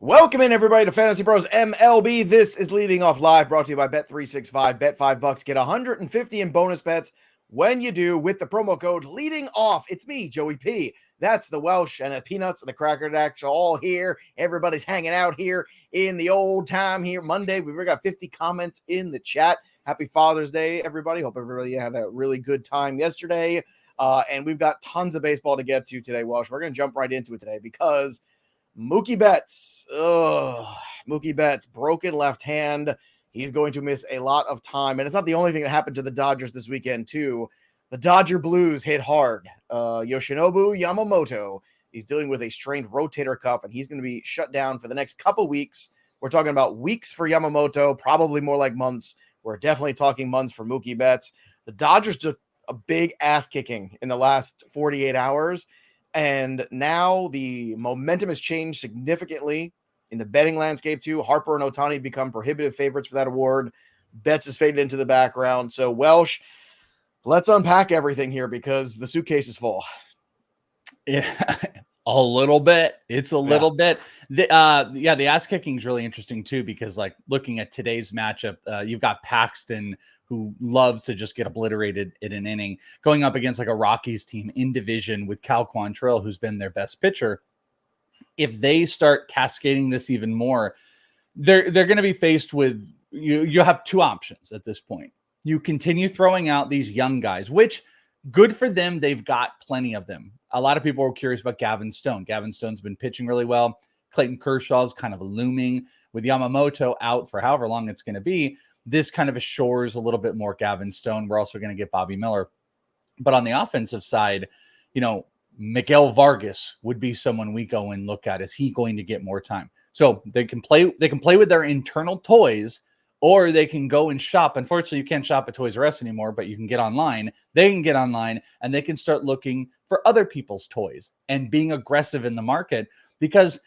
Welcome in, everybody, to Fantasy Pros MLB. This is Leading Off Live, brought to you by bet365. Bet $5, get 150 in bonus bets when you do with the promo code Leading Off. It's me, Joey P. That's the Welsh and the Peanuts and the Cracker Jacks all here. Everybody's hanging out here in the old time here. Monday, we've already got 50 comments in the chat. Happy Father's Day, everybody. Hope everybody had a really good time yesterday. And we've got tons of baseball to get to today, Welsh. We're going to jump right into it today because Mookie Betts, Mookie Betts, broken left hand. He's going to miss a lot of time. And it's not the only thing that happened to the Dodgers this weekend, too. The Dodger Blues hit hard. Yoshinobu Yamamoto, he's dealing with a strained rotator cuff, and he's going to be shut down for the next couple weeks. We're talking about weeks for Yamamoto, probably more like months. We're definitely talking months for Mookie Betts. The Dodgers took a big ass kicking in the last 48 hours. And now the momentum has changed significantly in the betting landscape, too. Harper and Ohtani become prohibitive favorites for that award. Betts has faded into the background. So, Welsh, let's unpack everything here because the suitcase is full. Yeah, a little bit. It's a little bit. The ass kicking is really interesting, too, because, like, looking at today's matchup, you've got Paxton, who loves to just get obliterated in an inning, going up against like a Rockies team in division with Cal Quantrill, who's been their best pitcher. If they start cascading this even more, they're going to be faced with you have two options at this point. You continue throwing out these young guys, which good for them. They've got plenty of them. A lot of people were curious about Gavin Stone. Gavin Stone's been pitching really well. Clayton Kershaw's kind of looming with Yamamoto out for however long it's going to be. This kind of assures a little bit more Gavin Stone. We're also going to get Bobby Miller. But on the offensive side, Miguel Vargas would be someone we go and look at. Is he going to get more time? So they can play with their internal toys, or they can go and shop. Unfortunately, you can't shop at Toys R Us anymore, but you can get online. They can get online and they can start looking for other people's toys and being aggressive in the market, because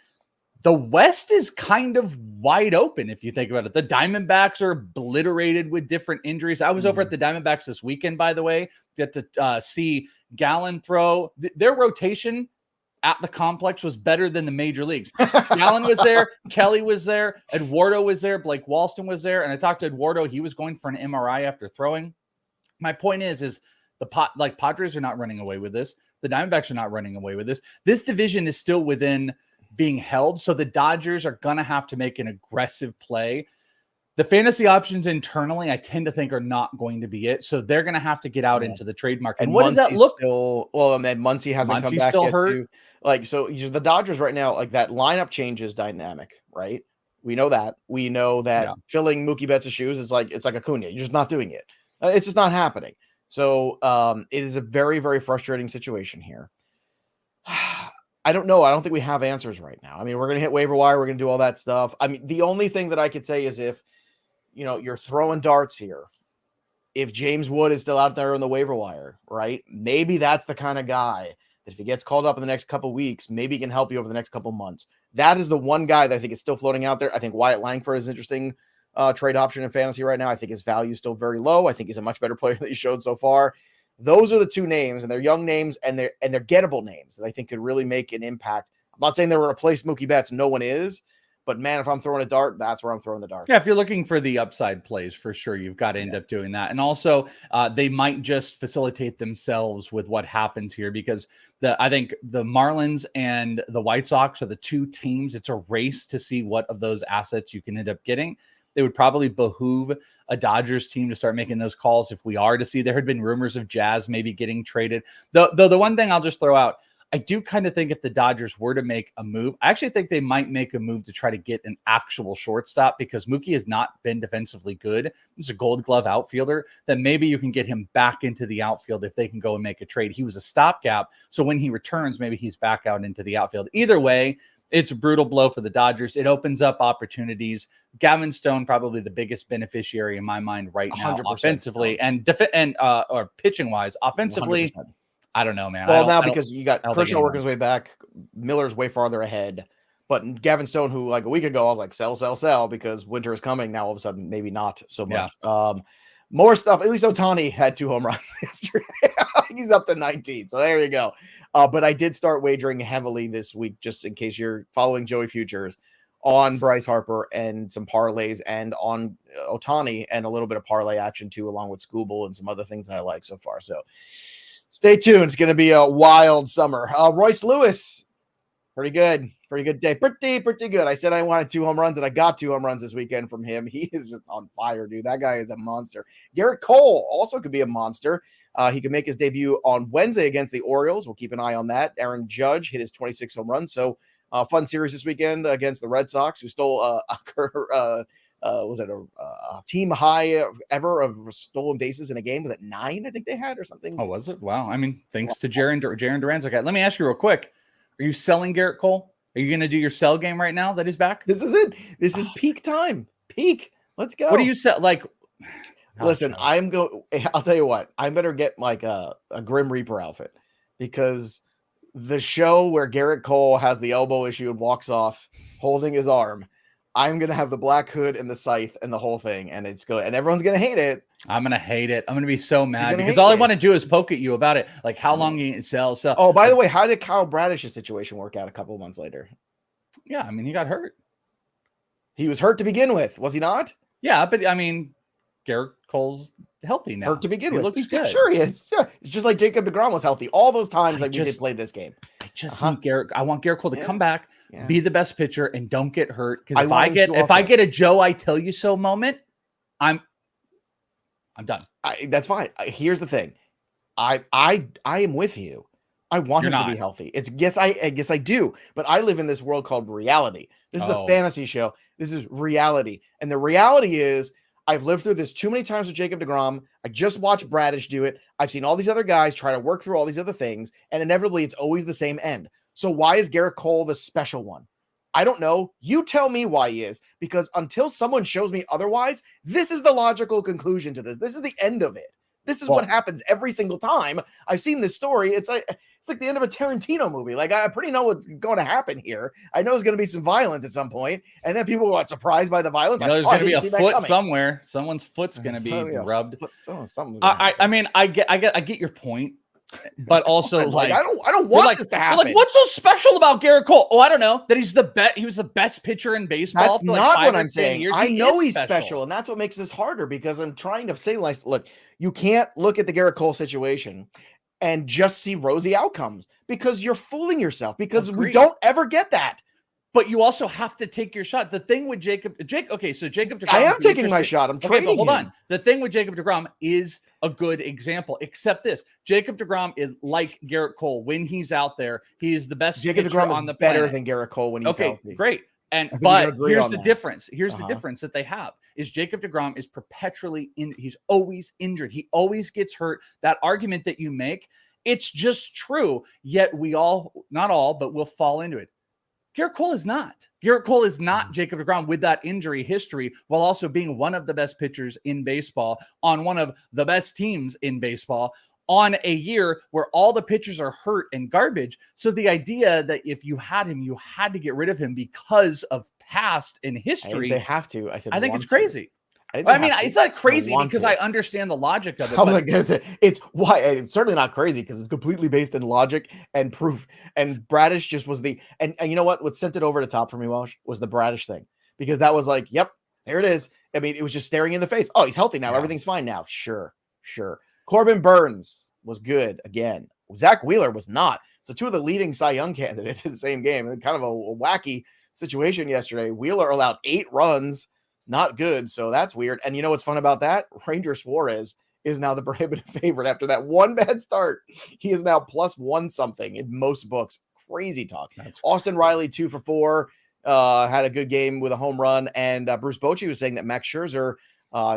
the West is kind of wide open if you think about it. The Diamondbacks are obliterated with different injuries. I was over at the Diamondbacks this weekend, by the way, get to see Gallen throw. Their rotation at the complex was better than the major leagues. Gallen was there. Kelly was there. Eduardo was there. Blake Walston was there. And I talked to Eduardo. He was going for an MRI after throwing. My point is Padres are not running away with this. The Diamondbacks are not running away with this. This division is still within being held. So the Dodgers are going to have to make an aggressive play. The fantasy options internally, I tend to think, are not going to be it. So they're going to have to get out into the trade market. And what does that look? Muncy hasn't come back still yet hurt. Too. So the Dodgers right now, like that lineup change is dynamic, right? We know that. We know that filling Mookie Betts' shoes is it's like Acuna. You're just not doing it. It's just not happening. So it is a very, very frustrating situation here. I don't know. I don't think we have answers right now. I mean, we're going to hit waiver wire. We're going to do all that stuff. I mean, the only thing that I could say is if, you're throwing darts here, if James Wood is still out there on the waiver wire, right? Maybe that's the kind of guy that if he gets called up in the next couple weeks, maybe he can help you over the next couple months. That is the one guy that I think is still floating out there. I think Wyatt Langford is an interesting trade option in fantasy right now. I think his value is still very low. I think he's a much better player than he showed so far. Those are the two names, and they're young names, and they're gettable names that I think could really make an impact. I'm not saying they're going to replace Mookie Betts. No one is. But, man, if I'm throwing a dart, that's where I'm throwing the dart. Yeah, if you're looking for the upside plays, for sure, you've got to end up doing that. And also, they might just facilitate themselves with what happens here, because I think the Marlins and the White Sox are the two teams. It's a race to see what of those assets you can end up getting. It would probably behoove a Dodgers team to start making those calls if we are to see. There had been rumors of Jazz maybe getting traded. The one thing I'll just throw out, I do kind of think if the Dodgers were to make a move, I actually think they might make a move to try to get an actual shortstop, because Mookie has not been defensively good. He's a Gold Glove outfielder. That maybe you can get him back into the outfield if they can go and make a trade. He was a stopgap, so when he returns, maybe he's back out into the outfield. Either way, it's a brutal blow for the Dodgers. It opens up opportunities. Gavin Stone, probably the biggest beneficiary in my mind right now, offensively or pitching wise. Offensively, 100%. I don't know, man. Well, now because you got Kershaw working his way back, Miller's way farther ahead. But Gavin Stone, who like a week ago I was like sell, because winter is coming. Now all of a sudden maybe not so much. Yeah. More stuff. At least Ohtani had 2 home runs yesterday. He's up to 19. So there you go. But I did start wagering heavily this week, just in case you're following Joey Futures. on Bryce Harper and some parlays and on Otani and a little bit of parlay action too, along with Scooble and some other things that I like so far. So stay tuned. It's going to be a wild summer. Royce Lewis, pretty good day. Pretty good. I said I wanted 2 home runs and I got 2 home runs this weekend from him. He is just on fire, dude. That guy is a monster. Garrett Cole also could be a monster. He could make his debut on Wednesday against the Orioles. We'll keep an eye on that. Aaron Judge hit his 26 home runs. So fun series this weekend against the Red Sox, who stole was it a team high ever of stolen bases in a game? Was it 9? I think they had or something. Oh, was it? Wow. I mean, thanks to Jaron Duran's. Okay, let me ask you real quick. Are you selling Garrett Cole? Are you going to do your sell game right now that he's back? This is it. This is peak time. Peak. Let's go. What do you sell? Like, listen, I'll tell you what. I better get like a Grim Reaper outfit, because the show where Garrett Cole has the elbow issue and walks off holding his arm, I'm going to have the black hood and the scythe and the whole thing. And it's good. And everyone's going to hate it. I'm going to hate it. I'm going to be so mad because all I want to do is poke at you about it. Like, how long you can sell. So, oh, by the way, how did Kyle Bradish's situation work out a couple of months later? Yeah. I mean, he got hurt. He was hurt to begin with. Was he not? Yeah. But I mean, Garrett Cole's healthy now. Hurt to begin with. Looks good. Sure he is. Yeah. It's just like Jacob deGrom was healthy all those times we did play this game. I just need Garrett. I want Garrett Cole to come back, be the best pitcher, and don't get hurt. Because if I get a Joe I tell you so moment, I'm done. That's fine. Here's the thing. I am with you. I want him to be healthy. I guess I do, but I live in this world called reality. This is a fantasy show. This is reality. And the reality is I've lived through this too many times with Jacob deGrom. I just watched Bradish do it. I've seen all these other guys try to work through all these other things, and inevitably it's always the same end. So why is Garrett Cole the special one? I don't know. You tell me why he is, because until someone shows me otherwise, this is the logical conclusion to this. This is the end of it. This is what happens every single time I've seen this story. It's like the end of a Tarantino movie. Like, I pretty know what's going to happen here. I know there's going to be some violence at some point, and then people are surprised by the violence. There's going to be a foot somewhere. Someone's foot's going to be rubbed. I mean, I get your point, but also like I don't want this to happen. Like, what's so special about Garrett Cole? Oh, I don't know. That he was the best pitcher in baseball. That's not what I'm saying. I know he's special, and that's what makes this harder, because I'm trying to say, like, look, you can't look at the Garrett Cole situation and just see rosy outcomes, because you're fooling yourself, because we don't ever get that. But you also have to take your shot. The thing with Jacob deGrom, I am taking my shot. I'm trading. Hold on. The thing with Jacob deGrom is a good example, except this: Jacob deGrom is like Garrett Cole when he's out there. He is the best. Jacob deGrom on the better than Garrett Cole when he's healthy. Great. But here's the difference. Here's the difference that they have is Jacob deGrom is perpetually he's always injured. He always gets hurt. That argument that you make, it's just true. Yet we all, not all, but we'll fall into it. Garrett Cole is not. Garrett Cole is not Jacob deGrom with that injury history, while also being one of the best pitchers in baseball on one of the best teams in baseball on a year where all the pitchers are hurt and garbage. So the idea that if you had him, you had to get rid of him because of past and history. I didn't say have to. I think it's crazy. I mean, it's not crazy because I understand the logic of it. I was like, it's why it's certainly not crazy, because it's completely based in logic and proof. And Bradish just was and you know what sent it over the top for me, Walsh, was the Bradish thing, because that was like, yep, there it is. I mean, it was just staring in the face. Oh, he's healthy now. Everything's fine now. Sure. Corbin Burns was good again. Zach Wheeler was not. So two of the leading Cy Young candidates in the same game. Kind of a wacky situation yesterday. Wheeler allowed 8 runs. Not good. So that's weird. And you know what's fun about that? Ranger Suarez is now the prohibitive favorite after that one bad start. He is now +1 something in most books. Crazy talk. Austin Riley 2 for 4 had a good game with a home run. And Bruce Bochy was saying that Max Scherzer,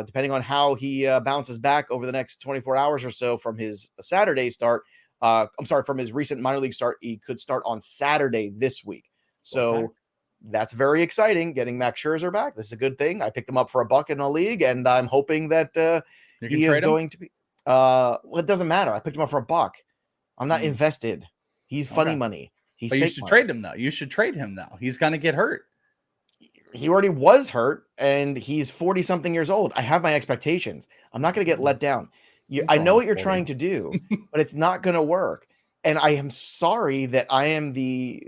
depending on how he bounces back over the next 24 hours or so from his Saturday start, from his recent minor league start, he could start on Saturday this week. So that's very exciting, getting Max Scherzer back. This is a good thing. I picked him up for $1 in a league, and I'm hoping that he is going to be. Well, it doesn't matter. I picked him up for $1. I'm not invested. He's funny money. But you should trade him though. You should trade him though. He's going to get hurt. He already was hurt, and he's 40-something years old. I have my expectations. I'm not going to get let down. I know what you're trying to do, but it's not going to work. And I am sorry that I am the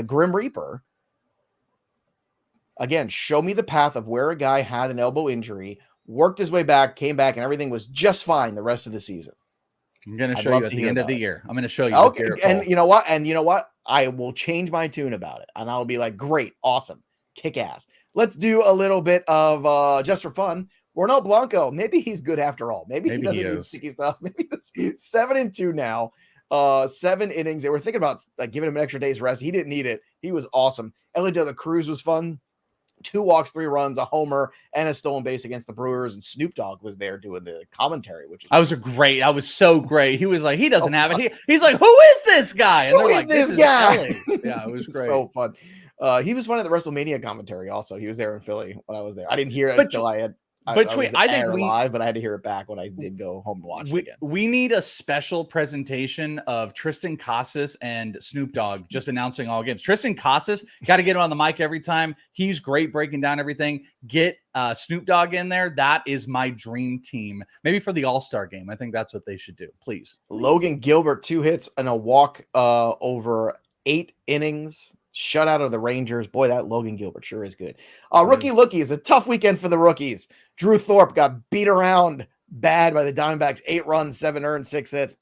Grim Reaper, Again, show me the path of where a guy had an elbow injury, worked his way back, came back, and everything was just fine the rest of the season. I'm going to show you at the end of the year. I'm going to show you. Okay, and you know what? I will change my tune about it, and I'll be like, great, awesome, kick ass. Let's do a little bit of just for fun. Ronel Blanco, maybe he's good after all. Maybe he doesn't need sticky stuff. Maybe that's 7-2 now. 7 innings. They were thinking about like giving him an extra day's rest. He didn't need it. He was awesome. Ellie De La Cruz was fun. 2 walks, 3 runs, a homer, and a stolen base against the Brewers. And Snoop Dogg was there doing the commentary, which was so great. He was like, he doesn't have it. He's like, who is this guy? And they're like, this guy? Yeah, it was great. So fun. He was fun at the WrestleMania commentary. Also, he was there in Philly when I was there. I didn't hear it until I think live, but I had to hear it back when I did go home and watch it again. We need a special presentation of Tristan Casas and Snoop Dogg just announcing all games. Tristan Casas, got to get him on the mic every time. He's great breaking down everything. Get Snoop Dogg in there. That is my dream team. Maybe for the All-Star game. I think that's what they should do. Please. Logan Gilbert, 2 hits and a walk over 8 innings. Shutout of the Rangers. Boy, that Logan Gilbert sure is good. Rookie Lookies, a tough weekend for the rookies. Drew Thorpe got beat around bad by the Diamondbacks. 8 runs, 7 earned, 6 hits.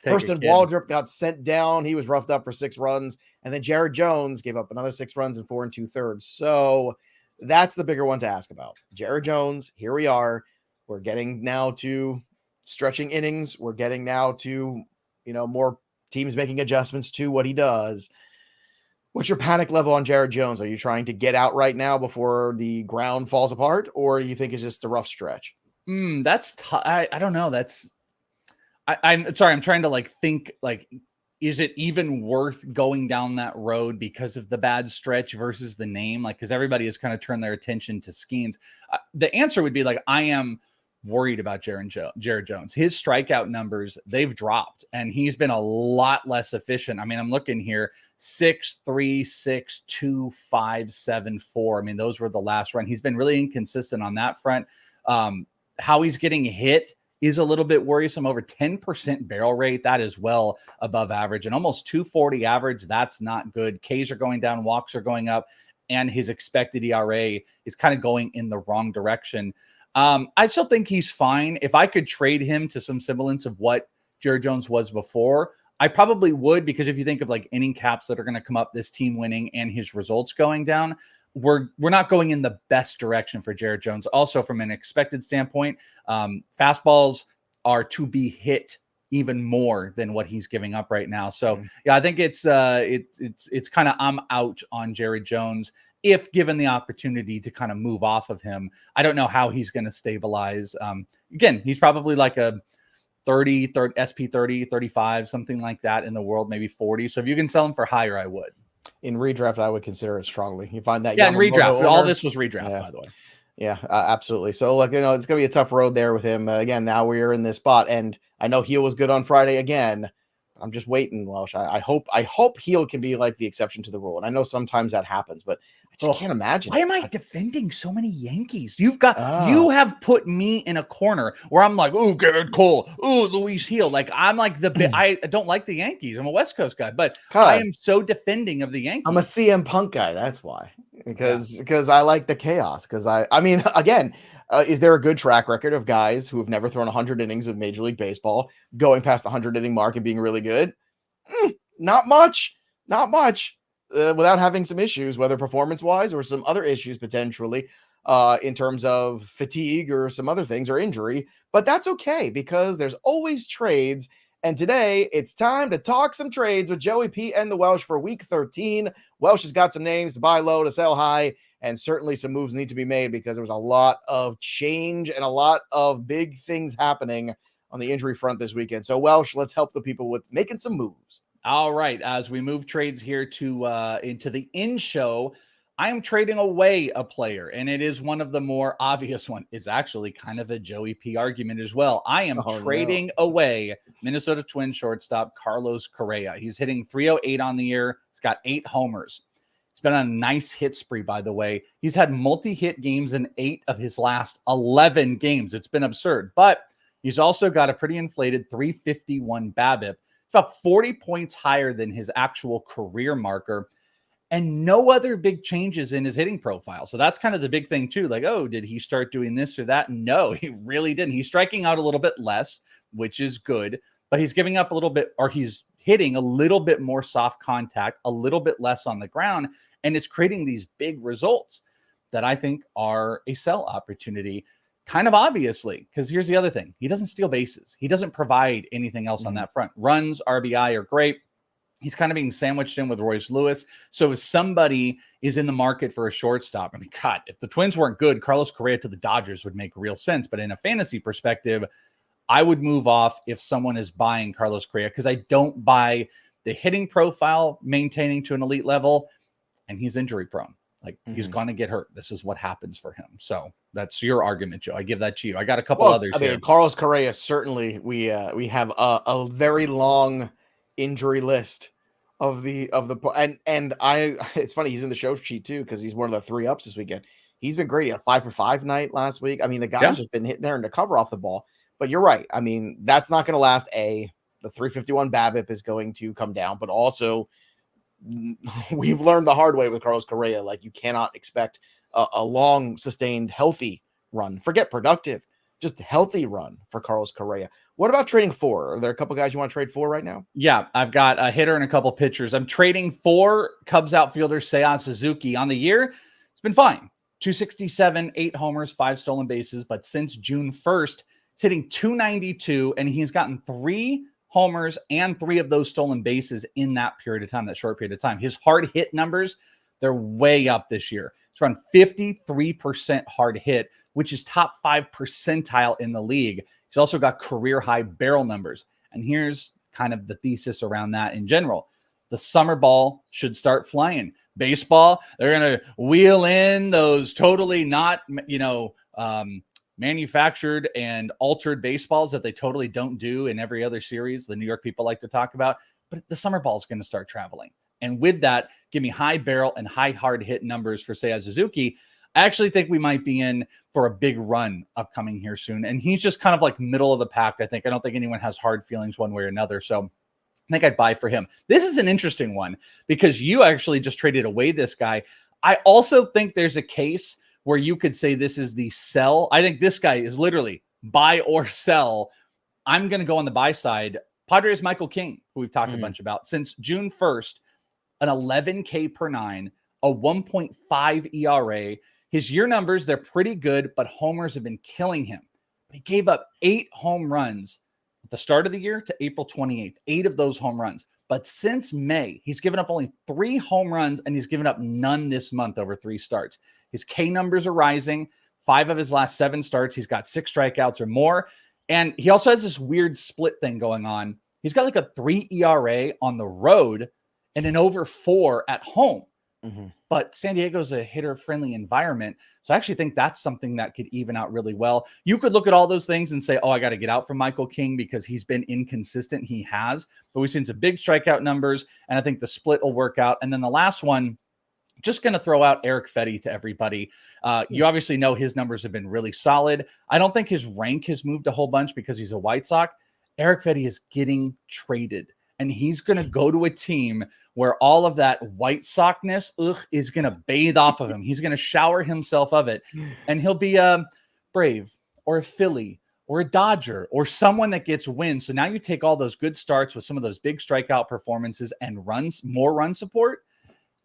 Hurston Waldrop got sent down. He was roughed up for 6 runs. And then Jared Jones gave up another 6 runs and 4 2/3. So that's the bigger one to ask about. Jared Jones, here we are. We're getting now to stretching innings. We're getting now to, more teams making adjustments to what he does. What's your panic level on Jared Jones? Are you trying to get out right now before the ground falls apart, or do you think it's just a rough stretch? That's I don't know. I'm sorry. I'm trying to think is it even worth going down that road because of the bad stretch versus the name? Because everybody has kind of turned their attention to Skeens. The answer would be I am worried about Jared Jones. His strikeout numbers, they've dropped, and he's been a lot less efficient. I mean, I'm looking here, 6.3, 6.2, 5.7, 4. Those were the last run. He's been really inconsistent on that front. How he's getting hit is a little bit worrisome. Over 10% barrel rate. That is well above average, and almost 240 average. That's not good. Ks are going down, walks are going up, and his expected ERA is kind of going in the wrong direction. I still think he's fine. If I could trade him to some semblance of what Jared Jones was before, I probably would, because if you think of inning caps that are going to come up, this team winning and his results going down, we're not going in the best direction for Jared Jones. Also, from an expected standpoint, fastballs are to be hit even more than what he's giving up right now. So yeah, I think it's kind of, I'm out on Jared Jones. If given the opportunity to kind of move off of him, I don't know how he's going to stabilize. Again, he's probably like a 30, SP 30, 35, something like that in the world, maybe 40. So if you can sell him for higher, I would. In redraft, I would consider it strongly. You find that. Yeah, in redraft. All this was redraft, by the way. Yeah, absolutely. So look, it's going to be a tough road there with him. Again, now we're in this spot, and I know Heel was good on Friday again. I'm just waiting, Welsh. I hope Heel can be like the exception to the rule. And I know sometimes that happens, but I just can't imagine. Why am I defending so many Yankees? You have put me in a corner where I'm like, oh, Garrett Cole, oh, Luis Heel. I'm like I don't like the Yankees. I'm a West Coast guy, but I am so defending of the Yankees. I'm a CM Punk guy. That's why, because I like the chaos. Because I mean, again. Is there a good track record of guys who have never thrown 100 innings of Major League Baseball going past the 100-inning mark and being really good? Not much. Without having some issues, whether performance-wise or some other issues potentially in terms of fatigue or some other things or injury. But that's okay, because there's always trades. And today, it's time to talk some trades with Joey P and the Welsh for Week 13. Welsh has got some names to buy low, to sell high, and certainly some moves need to be made because there was a lot of change and a lot of big things happening on the injury front this weekend. So, Welsh, let's help the people with making some moves. All right. As we move trades here to into the in show, I am trading away a player, and it is one of the more obvious one. It's actually kind of a Joey P argument as well. I am trading away Minnesota Twins shortstop Carlos Correa. He's hitting .308 on the year. He's got 8 homers. He's been on a nice hit spree, by the way. He's had multi-hit games in 8 of his last 11 games. It's been absurd, but he's also got a pretty inflated 351 BABIP. It's about 40 points higher than his actual career marker. and no other big changes in his hitting profile. So that's kind of the big thing too. Like, oh, did he start doing this or that? No, he really didn't. He's striking out a little bit less, which is good, but he's giving up a little bit, or he's hitting a little bit more soft contact, a little bit less on the ground. And it's creating these big results that I think are a sell opportunity, kind of obviously, because here's the other thing. He doesn't steal bases. He doesn't provide anything else on that front. Runs, RBI are great. He's kind of being sandwiched in with Royce Lewis. So if somebody is in the market for a shortstop, I mean, God, if the Twins weren't good, Carlos Correa to the Dodgers would make real sense. But in a fantasy perspective, I would move off if someone is buying Carlos Correa, because I don't buy the hitting profile maintaining to an elite level, and he's injury prone. Like, he's going to get hurt. This is what happens for him. So that's your argument, Joe. I give that to you. I got a couple others. I mean, Carlos Correa, certainly we have a very long injury list of the and it's funny, he's in the show sheet too, because he's one of the 3 ups this weekend. He's been great. He had a 5 for 5 night last week. I mean, the guy's just been hitting there in the cover off the ball. But you're right. I mean, that's not going to last. The 351 BABIP is going to come down, but also we've learned the hard way with Carlos Correa. Like, you cannot expect a long, sustained, healthy run. Forget productive, just healthy run for Carlos Correa. What about trading for? Are there a couple guys you want to trade for right now? Yeah, I've got a hitter and a couple pitchers. I'm trading for Cubs outfielder Seiya Suzuki. On the year, it's been fine. 267, 8 homers, 5 stolen bases. But since June 1st, it's hitting 292, and he's gotten 3 homers and 3 of those stolen bases in that period of time, that short period of time. His hard hit numbers, they're way up this year. It's around 53% hard hit, which is top 5 percentile in the league. He's also got career high barrel numbers. And here's kind of the thesis around that in general. The summer ball should start flying. Baseball, they're going to wheel in those totally not, manufactured and altered baseballs that they totally don't do in every other series the New York people like to talk about. But the summer ball is going to start traveling. And with that, give me high barrel and high hard hit numbers for Seiya Suzuki. I actually think we might be in for a big run upcoming here soon. And he's just kind of like middle of the pack, I think. I don't think anyone has hard feelings one way or another. So I think I'd buy for him. This is an interesting one because you actually just traded away this guy. I also think there's a case where you could say this is the sell. I think this guy is literally buy or sell. I'm going to go on the buy side. Padres Michael King, who we've talked a bunch about. Since June 1st, an 11K per 9, a 1.5 ERA. His year numbers, they're pretty good, but homers have been killing him. He gave up 8 home runs at the start of the year to April 28th, 8 of those home runs. But since May, he's given up only 3 home runs, and he's given up none this month over 3 starts. His K numbers are rising. 5 of his last 7 starts, he's got 6 strikeouts or more. And he also has this weird split thing going on. He's got like a 3 ERA on the road and an over 4 at home. But San Diego's a hitter-friendly environment. So I actually think that's something that could even out really well. You could look at all those things and say, oh, I got to get out from Michael King because he's been inconsistent. He has. But we've seen some big strikeout numbers, and I think the split will work out. And then the last one, just going to throw out Eric Fetty to everybody. You obviously know his numbers have been really solid. I don't think his rank has moved a whole bunch because he's a White Sox. Eric Fetty is getting traded. And he's going to go to a team where all of that White Sox-ness is going to bathe off of him. He's going to shower himself of it. And he'll be a Brave or a Philly or a Dodger or someone that gets wins. So now you take all those good starts with some of those big strikeout performances and more run support.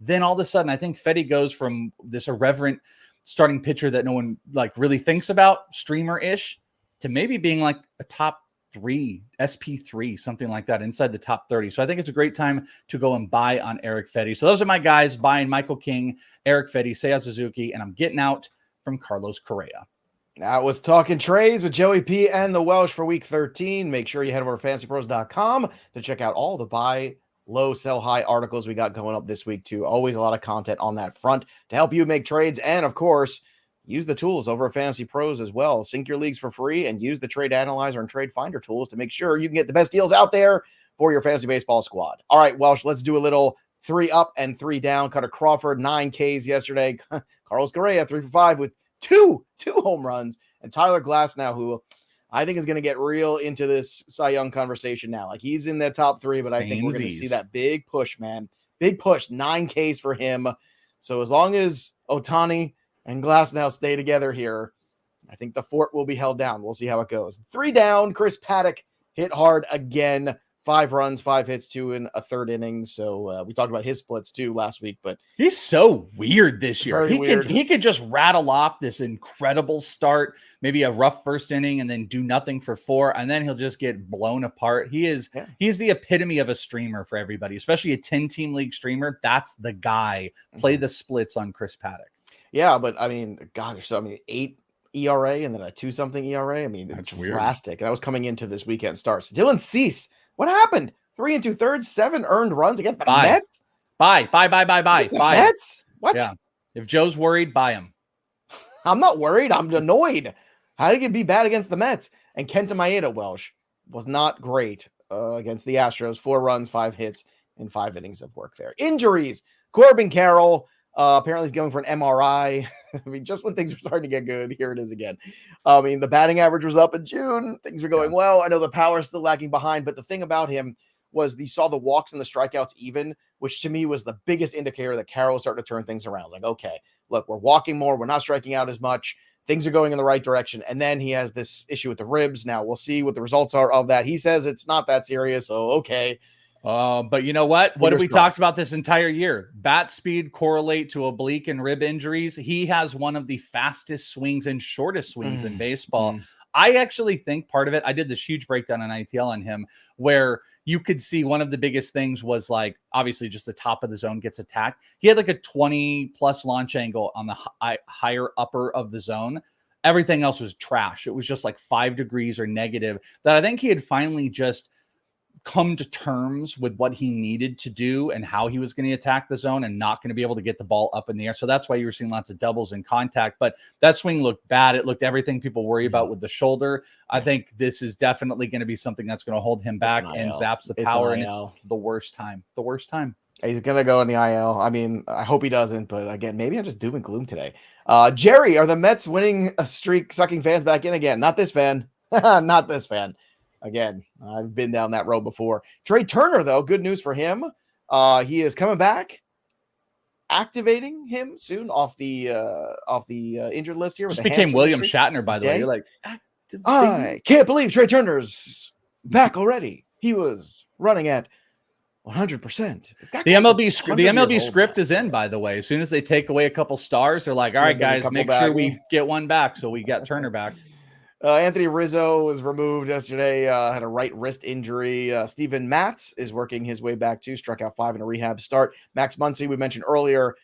Then all of a sudden, I think Fetty goes from this irreverent starting pitcher that no one like really thinks about, streamer-ish, to maybe being like a top 3, SP3, something like that, inside the top 30. So I think it's a great time to go and buy on Eric Fetty. So those are my guys, buying Michael King, Eric Fetty, Seiya Suzuki, and I'm getting out from Carlos Correa. That was Talking Trades with Joey P and the Welsh for week 13. Make sure you head over to FantasyPros.com to check out all the buy low, sell high articles we got going up this week too. Always a lot of content on that front to help you make trades. And of course, use the tools over at Fantasy Pros as well. Sync your leagues for free and use the Trade Analyzer and Trade Finder tools to make sure you can get the best deals out there for your fantasy baseball squad. All right, Welsh, let's do a little 3 up and 3 down. Cutter Crawford, 9 Ks yesterday. Carlos Correa, 3 for 5 with two home runs. And Tyler Glasnow, who I think is going to get real into this Cy Young conversation now. Like, he's in the top 3, but I think we're going to see that big push, man. big push, 9Ks for him. So as long as Ohtani and Glasnow stay together here, I think the fort will be held down. We'll see how it goes. 3 down. Chris Paddock hit hard again. 5 runs, 5 hits, 2 in a third inning. So we talked about his splits too last week, but he's so weird this year. Very weird. He could just rattle off this incredible start, maybe a rough first inning, and then do nothing for 4, and then he'll just get blown apart. He's the epitome of a streamer for everybody, especially a 10-team league streamer. That's the guy. Play the splits on Chris Paddock. Yeah, but I mean, God, 8 ERA and then a 2-something ERA. I mean, that's it's weird. drastic. That was coming into this weekend starts. Dylan Cease, what happened? 3 2/3, 7 earned runs against the Mets. Buy. Mets? What? Yeah. If Joe's worried, buy him. I'm not worried. I'm annoyed. How could it be bad against the Mets? And Kenta Maeda, Welsh, was not great against the Astros. 4 runs, 5 hits, and 5 innings of work there. Injuries. Corbin Carroll. Apparently he's going for an MRI. I mean, just when things were starting to get good, here it is again. I mean, the batting average was up in June. Things were going well. I know the power is still lagging behind, but the thing about him was he saw the walks and the strikeouts even, which to me was the biggest indicator that Carroll was starting to turn things around. Like, okay, look, we're walking more. We're not striking out as much. Things are going in the right direction. And then he has this issue with the ribs. Now we'll see what the results are of that. He says it's not that serious. So, okay. But you know what? What have we talked about this entire year? Bat speed correlate to oblique and rib injuries. He has one of the fastest swings and shortest swings in baseball. I actually think part of it, I did this huge breakdown on ITL on him, where you could see one of the biggest things was like, obviously just the top of the zone gets attacked. He had like a 20+ launch angle on the higher upper of the zone. Everything else was trash. It was just like 5 degrees or negative, that I think he had finally just come to terms with what he needed to do and how he was going to attack the zone and not going to be able to get the ball up in the air. So that's why you were seeing lots of doubles in contact, but that swing looked bad. It looked everything people worry about with the shoulder. I think this is definitely going to be something that's going to hold him back and zaps the power. And it's the worst time. He's going to go in the IL. I mean, I hope he doesn't, but again, maybe I'm just doom and gloom today. Jerry, are the Mets winning a streak, sucking fans back in again? Not this fan. Not this fan. Again, I've been down that road before. Trey Turner, though, good news for him. He is coming back, activating him soon off the injured list here. Just became William Shatner, by the way. You're like, I can't believe Trey Turner's back already. He was running at 100%. The MLB script is in, by the way. As soon as they take away a couple stars, they're like, all right, guys, make sure we get one back. So we got Turner back. Anthony Rizzo was removed yesterday, had a right wrist injury. Steven Matz is working his way back too, struck out 5 in a rehab start. Max Muncy, we mentioned earlier,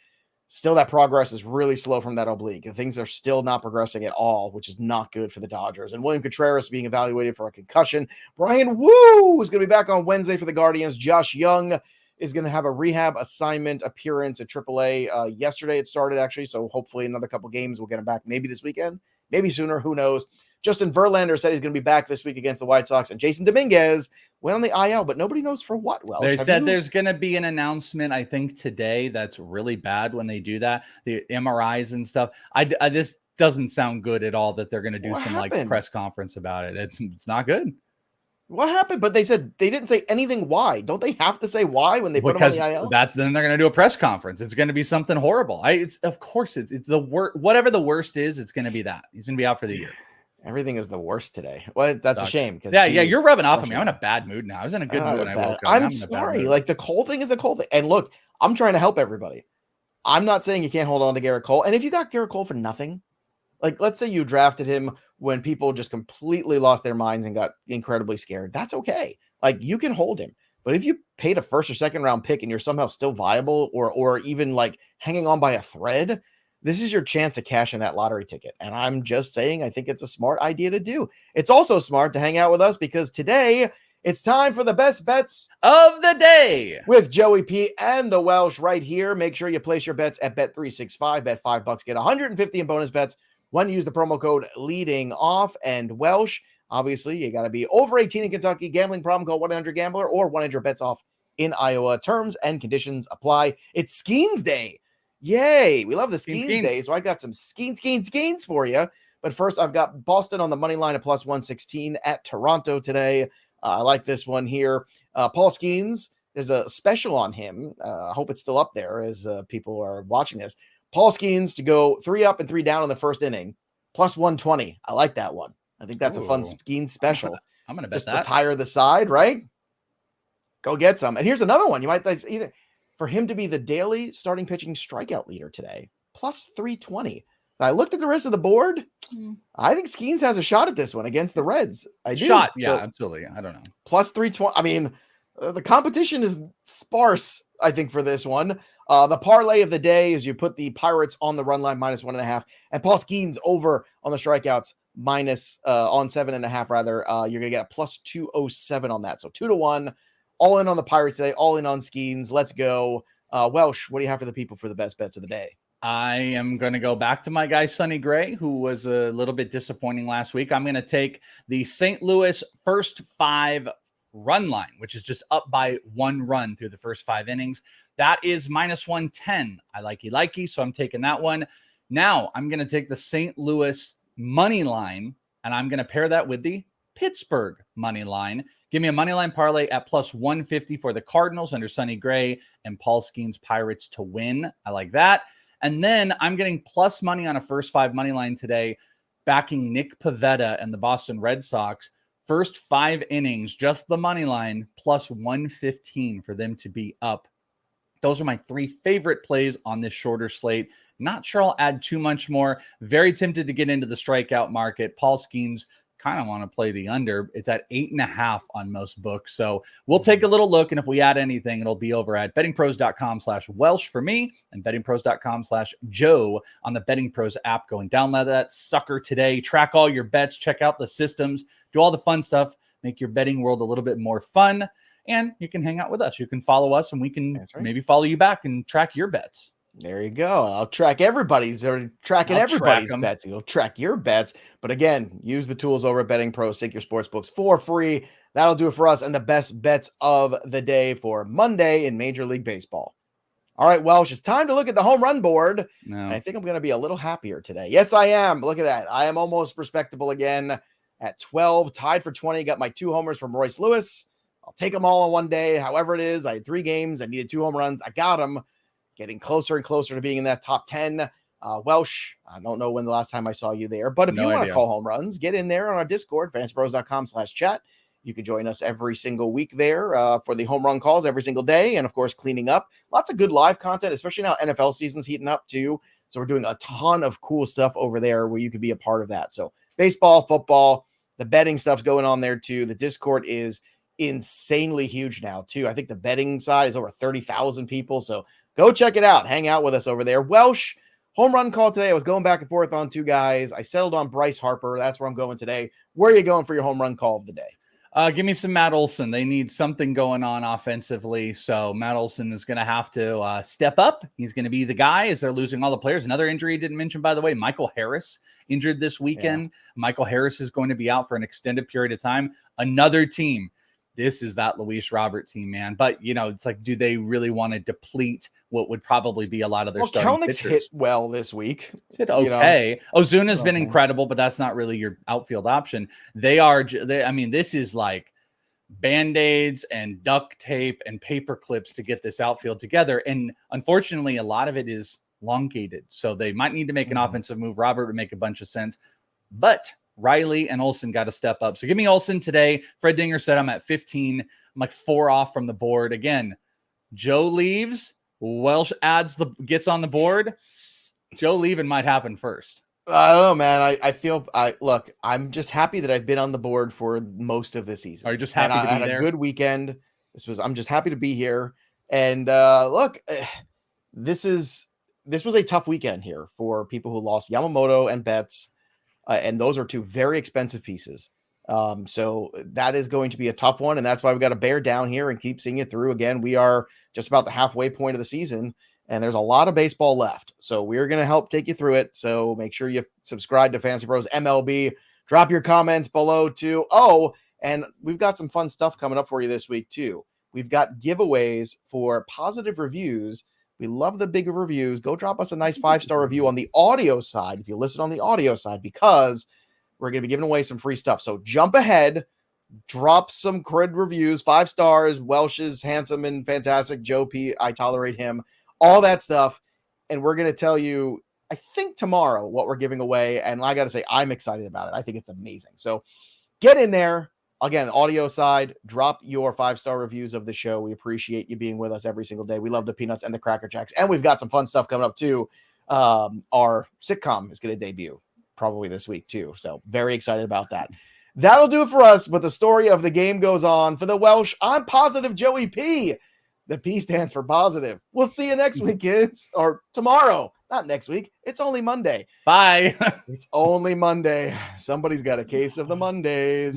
still that progress is really slow from that oblique. And things are still not progressing at all, which is not good for the Dodgers. And William Contreras being evaluated for a concussion. Brian Wu is going to be back on Wednesday for the Guardians. Josh Young is going to have a rehab assignment appearance at AAA. Yesterday it started, actually, so hopefully another couple games we'll get him back maybe this weekend, maybe sooner, who knows. Justin Verlander said he's going to be back this week against the White Sox, and Jason Dominguez went on the IL, but nobody knows for what. Well, they said there's going to be an announcement, I think today, that's really bad when they do that, the MRIs and stuff. This doesn't sound good at all that they're going to do like press conference about it. It's not good. What happened? But they said they didn't say anything why. Don't they have to say why when they put him on the IL? Then they're going to do a press conference. It's going to be something horrible. It's the worst. Whatever the worst is, it's going to be that. He's going to be out for the year. Everything is the worst today. Well, that's a shame. Yeah, you're rubbing off on me. I'm in a bad mood now. I was in a good mood when I woke up. I'm sorry. Like, the Cole thing is a Cole thing. And look, I'm trying to help everybody. I'm not saying you can't hold on to Garrett Cole. And if you got Garrett Cole for nothing, like, let's say you drafted him when people just completely lost their minds and got incredibly scared, that's okay. Like, you can hold him. But if you paid a first or second round pick and you're somehow still viable or even like hanging on by a thread, this is your chance to cash in that lottery ticket. And I'm just saying, I think it's a smart idea to do. It's also smart to hang out with us because today it's time for the best bets of the day with Joey P and the Welsh right here. Make sure you place your bets at bet365. Bet $5, get 150 in bonus bets when you use the promo code leading off. And Welsh, obviously, you got to be over 18 in Kentucky. Gambling problem, call 1-800-GAMBLER or 1-800-BETS-OFF in Iowa. Terms and conditions apply. It's Skeens Day. Yay. We love the Skeens Day. So I got some Skeens for you. But first, I've got Boston on the money line at +116 at Toronto today. I like this one here. Paul Skeens there's a special on him. I hope it's still up there as people are watching this. Paul Skeens to go 3 up and 3 down in the first inning, plus 120. I like that one. I think that's a fun Skeens special. I'm going to bet just that. retire the side, right? Go get some. And here's another one. You might either for him to be the daily starting pitching strikeout leader today, plus 320. I looked at the rest of the board. I think Skeens has a shot at this one against the Reds. I do. Yeah, so, absolutely. I don't know. Plus 320. I mean, the competition is sparse, I think, for this one. The parlay of the day is you put the Pirates on the run line minus 1.5 and Paul Skeens over on the strikeouts minus on 7.5 rather. You're gonna get a plus 207 on that. So 2-1, all in on the Pirates today, all in on Skeens. Let's go. Welsh, what do you have for the people for the best bets of the day? I am going to go back to my guy, Sonny Gray, who was a little bit disappointing last week. I'm going to take the St. Louis first 5 run line, which is just up by 1 run through the first 5 innings. That is minus 110. I likey, so I'm taking that one. Now I'm going to take the St. Louis money line, and I'm going to pair that with the Pittsburgh money line. Give me a money line parlay at plus 150 for the Cardinals under Sonny Gray and Paul Skeens Pirates to win. I like that. And then I'm getting plus money on a first 5 money line today, backing Nick Pivetta and the Boston Red Sox. First 5 innings, just the money line, plus 115 for them to be up. Those are my 3 favorite plays on this shorter slate. Not sure I'll add too much more. Very tempted to get into the strikeout market. Paul Skeens kind of want to play the under. It's at 8.5 on most books. So we'll take a little look. And if we add anything, it'll be over at bettingpros.com/Welsh for me and bettingpros.com/Joe on the Betting Pros app. Go and download that sucker today. Track all your bets, check out the systems, do all the fun stuff, make your betting world a little bit more fun. And you can hang out with us. You can follow us and we can maybe follow you back and track your bets. There you go. I'll track everybody's or tracking everybody's bets. You'll track your bets. But again, use the tools over at Betting Pro. Sync your sportsbooks for free. That'll do it for us and the best bets of the day for Monday in Major League Baseball. All right, Welsh, it's time to look at the home run board. No. And I think I'm going to be a little happier today. Yes, I am. Look at that. I am almost respectable again at 12, tied for 20. Got my 2 homers from Royce Lewis. I'll take them all in one day. However it is, I had 3 games. I needed 2 home runs. I got them. Getting closer and closer to being in that top 10. Welsh, I don't know when the last time I saw you there, but if you want to call home runs, get in there on our Discord, fantasypros.com/chat. You can join us every single week there for the home run calls every single day. And of course, cleaning up. Lots of good live content, especially now NFL season's heating up too. So we're doing a ton of cool stuff over there where you could be a part of that. So baseball, football, the betting stuff's going on there too. The Discord is insanely huge now too. I think the betting side is over 30,000 people. So go check it out. Hang out with us over there. Welsh, home run call today. I was going back and forth on 2 guys. I settled on Bryce Harper. That's where I'm going today. Where are you going for your home run call of the day? Give me some Matt Olson. They need something going on offensively. So Matt Olson is going to have to step up. He's going to be the guy as they're losing all the players. Another injury he didn't mention, by the way, Michael Harris injured this weekend. Yeah. Michael Harris is going to be out for an extended period of time. Another team. This is that Luis Robert team, man. But, you know, it's like, do they really want to deplete what would probably be a lot of their starting pitchers? Hit well this week. Hit okay. Ozuna's been incredible, but that's not really your outfield option. I mean, this is like Band-Aids and duct tape and paper clips to get this outfield together. And unfortunately, a lot of it is elongated. So they might need to make an offensive move. Robert would make a bunch of sense. But Riley and Olsen got to step up. So give me Olsen today. Fred Dinger said I'm at 15. I'm like 4 off from the board. Again, Joe leaves. Welsh gets on the board. Joe leaving might happen first. I don't know, man. Look, I'm just happy that I've been on the board for most of the season. Are you just happy to be there? I had a good weekend. I'm just happy to be here. And look, this was a tough weekend here for people who lost Yamamoto and Betts. And those are 2 very expensive pieces. So that is going to be a tough one. And that's why we got to bear down here and keep seeing it through. Again, we are just about the halfway point of the season and there's a lot of baseball left. So we're going to help take you through it. So make sure you subscribe to Fantasy Pros MLB. Drop your comments below too. Oh, and we've got some fun stuff coming up for you this week too. We've got giveaways for positive reviews. We love the big reviews. Go drop us a nice 5-star review on the audio side if you listen on the audio side, because we're going to be giving away some free stuff. So jump ahead Drop some cred reviews, 5 stars. Welsh is handsome and fantastic. Joe P, I tolerate him. All that stuff. And we're going to tell you, I think tomorrow, what we're giving away. And I got to say, I'm excited about it. I think it's amazing. So get in there. Again, audio side, drop your 5-star reviews of the show. We appreciate you being with us every single day. We love the Peanuts and the Cracker Jacks. And we've got some fun stuff coming up too. Our sitcom is going to debut probably this week too. So very excited about that. That'll do it for us. But the story of the game goes on. For the Welsh, I'm positive Joey P. The P stands for positive. We'll see you next week, kids. Or tomorrow. Not next week. It's only Monday. Bye. It's only Monday. Somebody's got a case of the Mondays.